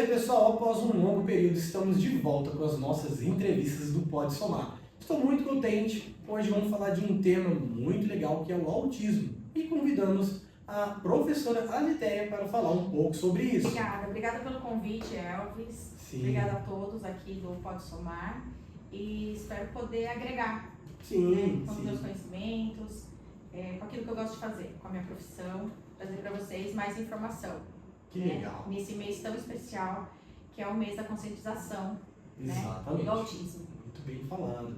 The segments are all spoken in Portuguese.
aí, pessoal, após um longo período, estamos de volta com as nossas entrevistas do Pode Somar. Estou muito contente, hoje vamos falar de um tema muito legal que é o autismo e convidamos a professora Aletheia para falar um pouco sobre isso. Obrigada pelo convite, Elvis. Sim. Obrigada a todos aqui do Pode Somar e espero poder agregar com os meus conhecimentos, com aquilo que eu gosto de fazer, com a minha profissão, trazer para vocês mais informação. Que legal. Nesse mês tão especial, que é o mês da conscientização, Exatamente. Do autismo. Muito bem falado.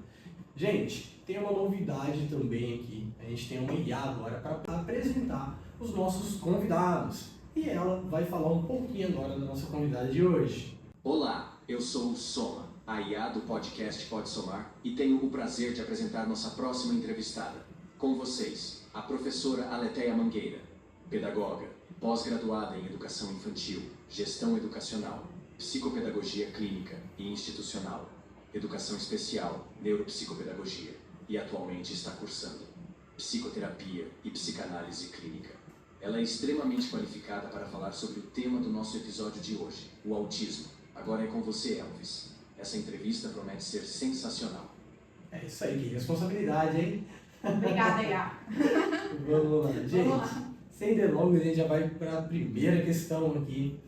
Gente, tem uma novidade também aqui. A gente tem uma IA agora para apresentar os nossos convidados. E ela vai falar um pouquinho agora da nossa convidada de hoje. Olá, eu sou o Soma, a IA do podcast Pode Somar, e tenho o prazer de apresentar nossa próxima entrevistada. Com vocês, a professora Aletheia Mangueira, pedagoga, pós-graduada em Educação Infantil, Gestão Educacional, Psicopedagogia Clínica e Institucional, Educação Especial, Neuropsicopedagogia, e atualmente está cursando Psicoterapia e Psicanálise Clínica. Ela é extremamente qualificada para falar sobre o tema do nosso episódio de hoje, o autismo. Agora é com você, Elvis. Essa entrevista promete ser sensacional. É isso aí, que responsabilidade, hein? Obrigada, Iá. Vamos lá, gente. Sem delongas, a gente já vai para a primeira questão aqui.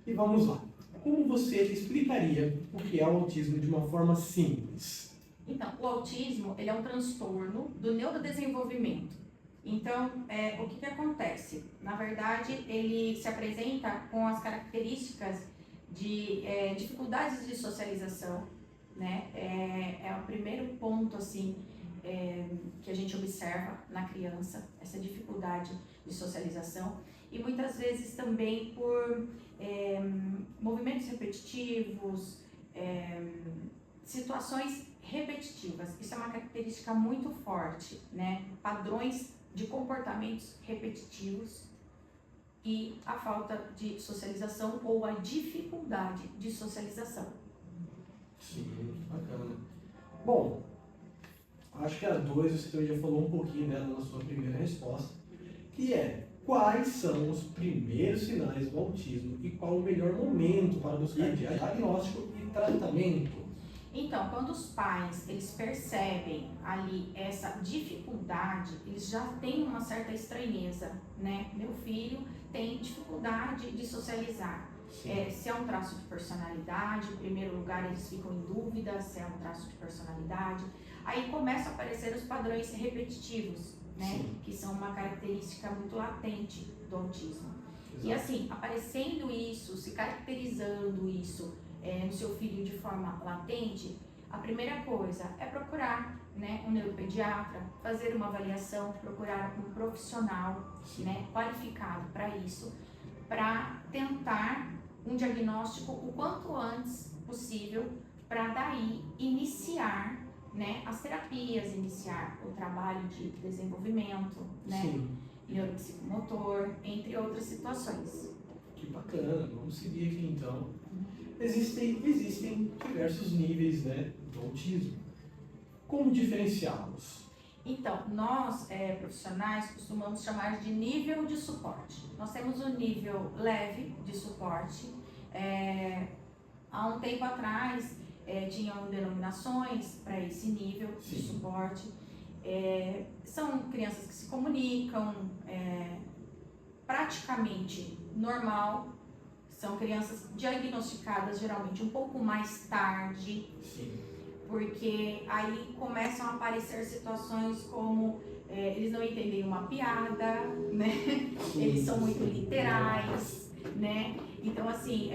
E vamos lá. Como você explicaria o que é o autismo de uma forma simples? Então, o autismo ele é um transtorno do neurodesenvolvimento. Então, o que acontece? Na verdade, ele se apresenta com as características de dificuldades de socialização, né? É o primeiro ponto, assim, que a gente observa na criança, essa dificuldade de socialização. E muitas vezes também por movimentos repetitivos, situações repetitivas. Isso é uma característica muito forte, né? Padrões de comportamentos repetitivos e a falta de socialização ou a dificuldade de socialização. Sim, bacana. Bom, acho que a 2 você também já falou um pouquinho dela na sua primeira resposta, que é quais são os primeiros sinais do autismo e qual o melhor momento para buscar diagnóstico e tratamento? Então, quando os pais eles percebem ali essa dificuldade, eles já têm uma certa estranheza, né? Meu filho tem dificuldade de socializar. Se é um traço de personalidade, em primeiro lugar eles ficam em dúvida se é um traço de personalidade. Aí começam a aparecer os padrões repetitivos, né? Sim. Que são uma característica muito latente do autismo. Exato. E assim, aparecendo isso, se caracterizando isso no seu filho de forma latente, a primeira coisa é procurar, né, um neuropediatra, fazer uma avaliação, procurar um profissional, né, qualificado para isso, para tentar um diagnóstico o quanto antes possível, para daí iniciar, né, as terapias, iniciar o trabalho de desenvolvimento, né, neuropsicomotor, entre outras situações. Que bacana, vamos seguir aqui então. Existem diversos níveis, né, do autismo. Como diferenciá-los? Então, nós profissionais costumamos chamar de nível de suporte. Nós temos o nível leve de suporte. Há um tempo atrás tinham denominações para esse nível de suporte. São crianças que se comunicam praticamente normal. São crianças diagnosticadas geralmente um pouco mais tarde. Sim. Porque aí começam a aparecer situações como eles não entendem uma piada, né? Eles são muito literais, né? Então, assim,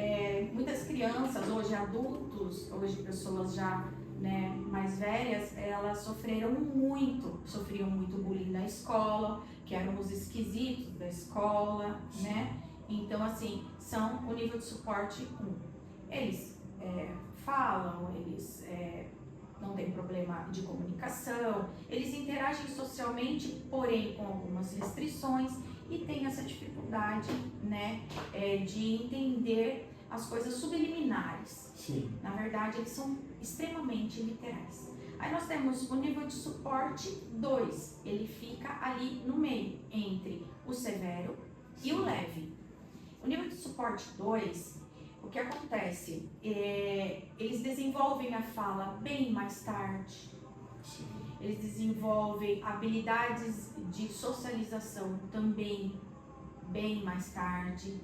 muitas crianças, hoje adultos, hoje pessoas já, né, mais velhas, elas sofriam muito bullying na escola, que eram os esquisitos da escola, né? Então, assim, são o nível de suporte 1. Eles falam, eles não têm problema de comunicação, eles interagem socialmente, porém com algumas restrições e têm essa dificuldade, né, de entender as coisas subliminares. Sim. Na verdade, eles são extremamente literais. Aí nós temos o nível de suporte 2, ele fica ali no meio, entre o severo e o leve. O nível de suporte 2 o que acontece? Eles desenvolvem a fala bem mais tarde, Sim. eles desenvolvem habilidades de socialização também bem mais tarde,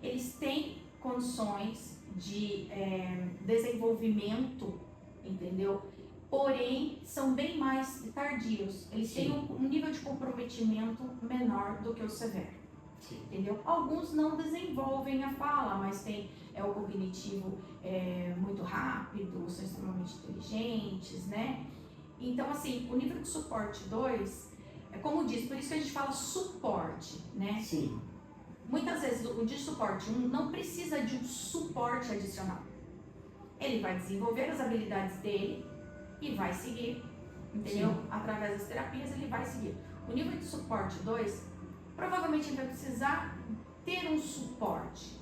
eles têm condições de desenvolvimento, entendeu? Porém, são bem mais tardios, eles têm um nível de comprometimento menor do que o severo. Sim. Entendeu? Alguns não desenvolvem a fala, mas tem o cognitivo muito rápido, são extremamente inteligentes, né? Então, assim, o nível de suporte 2, como diz, por isso que a gente fala suporte, né? Sim. Muitas vezes o de suporte 1 não precisa de um suporte adicional. Ele vai desenvolver as habilidades dele e vai seguir, entendeu? Sim. Através das terapias ele vai seguir. O nível de suporte 2, provavelmente ele vai precisar ter um suporte.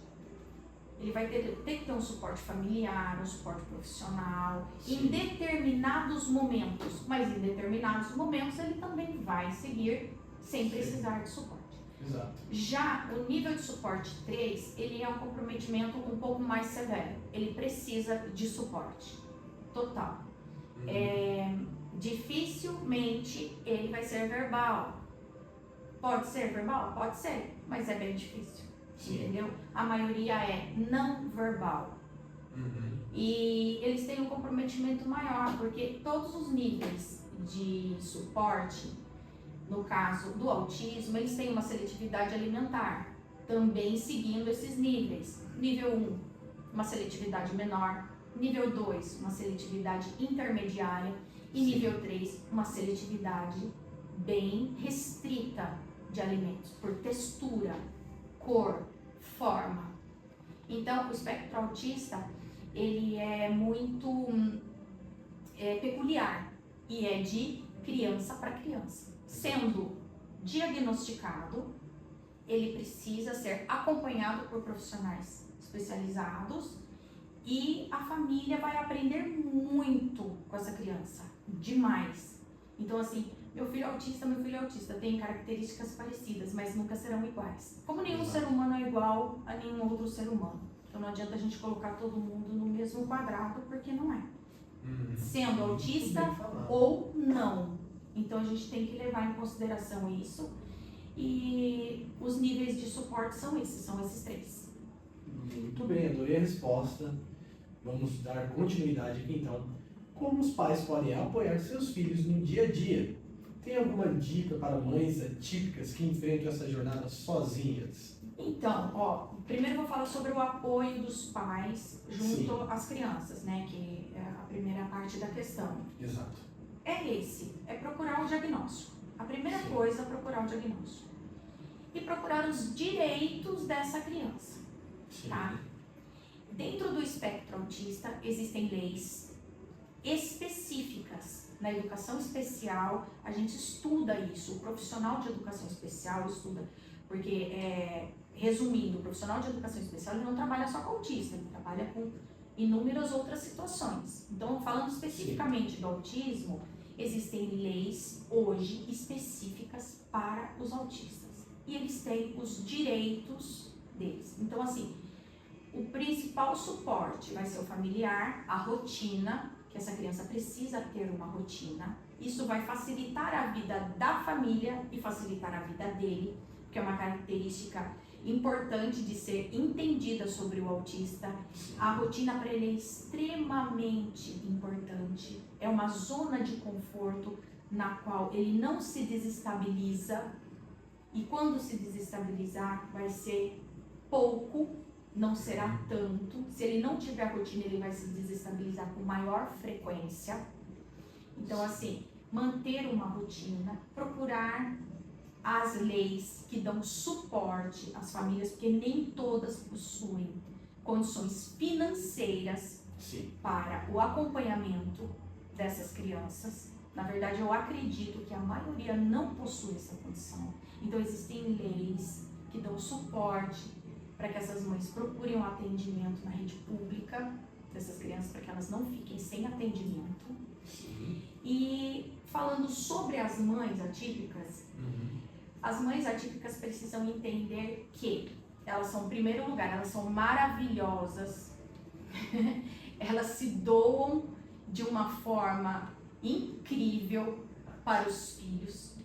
Ele vai ter que ter um suporte familiar, um suporte profissional, Sim. em determinados momentos. Mas em determinados momentos ele também vai seguir sem precisar de suporte. Exato. Já o nível de suporte 3, ele é um comprometimento um pouco mais severo. Ele precisa de suporte total. Dificilmente ele vai ser verbal. Pode ser verbal? Pode ser, mas é bem difícil. Sim. Entendeu? A maioria é não verbal. E eles têm um comprometimento maior, porque todos os níveis de suporte, no caso do autismo, eles têm uma seletividade alimentar, também seguindo esses níveis. Nível 1, uma seletividade menor. Nível 2, uma seletividade intermediária. E nível 3, uma seletividade bem restrita de alimentos, por textura, cor, forma. Então, o espectro autista, ele é muito peculiar e é de criança para criança. Sendo diagnosticado, ele precisa ser acompanhado por profissionais especializados e a família vai aprender muito com essa criança, demais. Então, assim, meu filho é autista, tem características parecidas, mas nunca serão iguais. Como nenhum ser humano é igual a nenhum outro ser humano. Então não adianta a gente colocar todo mundo no mesmo quadrado, porque não é. Sendo autista ou não. Então a gente tem que levar em consideração isso. E os níveis de suporte são esses 3. Muito bem, adorei a resposta. Vamos dar continuidade aqui então. Como os pais podem apoiar seus filhos no dia a dia? Tem alguma dica para mães atípicas que enfrentam essa jornada sozinhas? Então, primeiro eu vou falar sobre o apoio dos pais junto às crianças, né? Que é a primeira parte da questão. Exato. É procurar o diagnóstico. A primeira coisa é procurar o diagnóstico. E procurar os direitos dessa criança, tá? Dentro do espectro autista existem leis específicas. Na educação especial, a gente estuda isso. O profissional de educação especial estuda, porque, resumindo, o profissional de educação especial ele não trabalha só com autista, ele trabalha com inúmeras outras situações. Então, falando especificamente do autismo, existem leis hoje específicas para os autistas. E eles têm os direitos deles. Então, assim, o principal suporte vai ser o familiar, a rotina, que essa criança precisa ter uma rotina. Isso vai facilitar a vida da família e facilitar a vida dele, que é uma característica importante de ser entendida sobre o autista. A rotina para ele é extremamente importante. É uma zona de conforto na qual ele não se desestabiliza. E quando se desestabilizar, vai ser pouco, não será tanto. Se ele não tiver rotina, ele vai se desestabilizar com maior frequência. Então, assim, manter uma rotina, procurar as leis que dão suporte às famílias, porque nem todas possuem condições financeiras para o acompanhamento dessas crianças. Na verdade, eu acredito que a maioria não possui essa condição. Então, existem leis que dão suporte para que essas mães procurem um atendimento na rede pública dessas crianças, para que elas não fiquem sem atendimento. E falando sobre as mães atípicas, as mães atípicas precisam entender que elas são, em primeiro lugar, elas são maravilhosas, elas se doam de uma forma incrível para os filhos.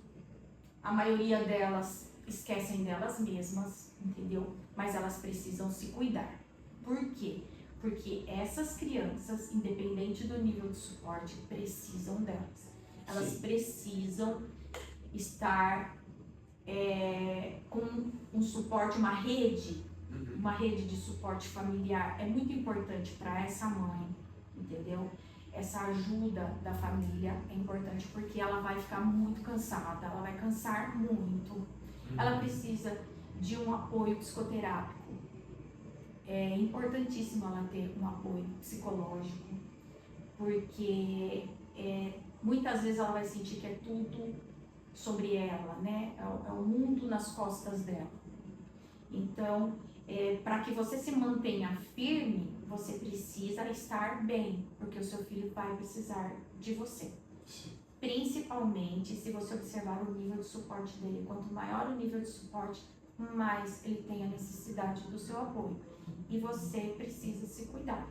A maioria delas esquecem delas mesmas, entendeu? Mas elas precisam se cuidar. Por quê? Porque essas crianças, independente do nível de suporte, precisam delas. Elas Sim. precisam estar com um suporte, uma rede de suporte familiar. É muito importante para essa mãe, entendeu? Essa ajuda da família é importante porque ela vai ficar muito cansada, ela vai cansar muito. Ela precisa de um apoio psicoterápico. É importantíssimo ela ter um apoio psicológico, porque muitas vezes ela vai sentir que é tudo sobre ela, né? É o mundo nas costas dela. Então, para que você se mantenha firme, você precisa estar bem, porque o seu filho vai precisar de você. Sim. Principalmente se você observar o nível de suporte dele. Quanto maior o nível de suporte, mais ele tem a necessidade do seu apoio. E você precisa se cuidar.